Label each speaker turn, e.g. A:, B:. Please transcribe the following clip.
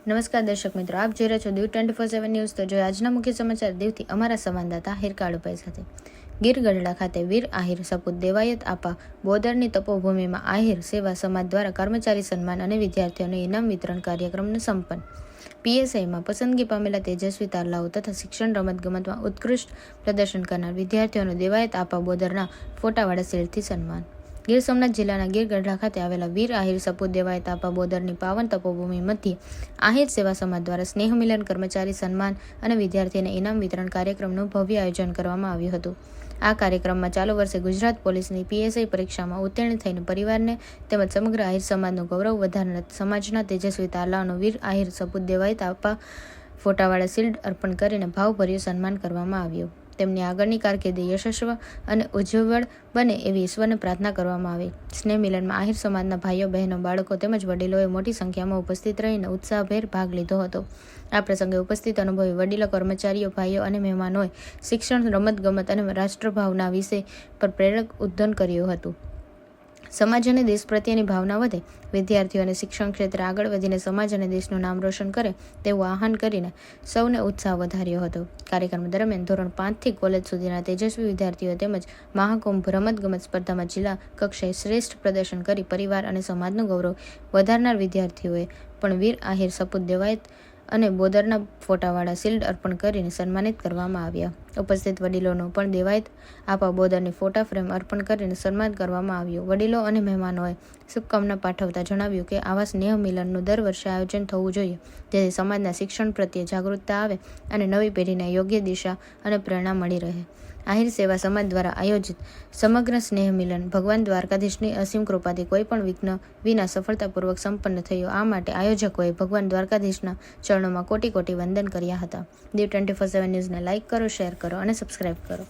A: નમસ્કાર દર્શક મિત્રો, આપ જોઈ રહ્યા છો દીવ 24/7 ન્યૂઝ। તો જોઈએ આજના મુખ્ય સમાચાર દીવથી અમારા સંવાદદાતા હિરકાળુભાઈ સાથે। ગીર ગઢડા ખાતે વીર આહિર સપૂત દેવાયત આપા બોદરની તપોભૂમિમાં આહિર સેવા સમાજ દ્વારા કર્મચારી સન્માન અને વિદ્યાર્થીઓને ઇનામ વિતરણ કાર્યક્રમનું સંપન્ન। પીએસઆઈમાં પસંદગી પામેલા તેજસ્વી તારલાઓ તથા શિક્ષણ રમતગમતમાં ઉત્કૃષ્ટ પ્રદર્શન કરનાર વિદ્યાર્થીઓનું દેવાયત આપા બોદરના ફોટાવાળા શિલ્ડથી સન્માન। ગીર સોમનાથ જિલ્લાના ગીર ગઢડા ખાતે આવેલા વીર આહિર સપૂત દેવાયત આપા બોદરની પાવન તપોભૂમિ મધ્યે આહિર સેવા સમાજ દ્વારા સ્નેહ મિલન, કર્મચારી સન્માન અને વિદ્યાર્થીને ઇનામ વિતરણ કાર્યક્રમનું ભવ્ય આયોજન કરવામાં આવ્યું હતું। આ કાર્યક્રમમાં ચાલુ વર્ષે ગુજરાત પોલીસની પીએસઆઈ પરીક્ષામાં ઉત્તીર્ણ થઈને પરિવારને તેમજ સમગ્ર આહિર સમાજનું ગૌરવ વધારનાર સમાજના તેજસ્વી તારલાઓનું વીર આહિર સપૂત દેવાયત આપા ફોટાવાળા શિલ્ડ અર્પણ કરીને ભાવભર્યું સન્માન કરવામાં આવ્યું। તેમની આગળની કારકિર્દી યશસ્વી અને ઉજ્જવળ બને એવી ઈશ્વરને પ્રાર્થના કરવામાં આવી। સ્નેહ મિલનમાં આહિર સમાજના ભાઈઓ, બહેનો, બાળકો તેમજ વડીલોએ મોટી સંખ્યામાં ઉપસ્થિત રહીને ઉત્સાહભેર ભાગ લીધો હતો। આ પ્રસંગે ઉપસ્થિત અનુભવી વડીલો, કર્મચારીઓ, ભાઈઓ અને મહેમાનોએ શિક્ષણ, રમતગમત અને રાષ્ટ્રભાવના વિષય પર પ્રેરક ઉદ્બોધન કર્યું હતું। સમાજ અને દેશ પ્રત્યેની ભાવના વધે, વિદ્યાર્થીઓને શિક્ષણ ક્ષેત્રે આગળ વધીને સમાજ અને દેશનું નામ રોશન કરે તેવું આહ્વાન કરીને સૌને ઉત્સાહ વધાર્યો હતો। કાર્યક્રમ દરમિયાન ધોરણ 5 થી કોલેજ સુધીના તેજસ્વી વિદ્યાર્થીઓ તેમજ મહાકુંભ રમતગમત સ્પર્ધામાં જિલ્લા કક્ષાએ શ્રેષ્ઠ પ્રદર્શન કરી પરિવાર અને સમાજનું ગૌરવ વધારનાર વિદ્યાર્થીઓએ પણ વીર આહિર સપૂત દેવાયત અને બોદરના ફોટાવાળા શિલ્ડ અર્પણ કરીને સન્માનિત કરવામાં આવ્યા। ઉપસ્થિત વડીલોનું પણ દેવાયત આપા બોદરની ફોટા ફ્રેમ અર્પણ કરીને સન્માન કરવામાં આવ્યું। વડીલો અને મહેમાનોએ શુભકામના પાઠવતા જણાવ્યું કે આવા સ્નેહ મિલનનું દર વર્ષે આયોજન થવું જોઈએ, જેથી સમાજના શિક્ષણ પ્રત્યે જાગૃતતા આવે અને નવી પેઢીને યોગ્ય દિશા અને પ્રેરણા મળી રહે। આહિર સેવા સમાજ દ્વારા આયોજિત સમગ્ર સ્નેહ મિલન ભગવાન દ્વારકાધીશની અસીમ કૃપાથી કોઈ પણ વિઘ્ન વિના સફળતાપૂર્વક સંપન્ન થયું। આ માટે આયોજકોએ ભગવાન દ્વારકાધીશના ચરણોમાં કોટી કોટી વંદન કર્યા હતા। દીવ 24/7 ન્યૂઝને લાઇક કરો, શેર કરો અને સબસ્ક્રાઇબ કરો।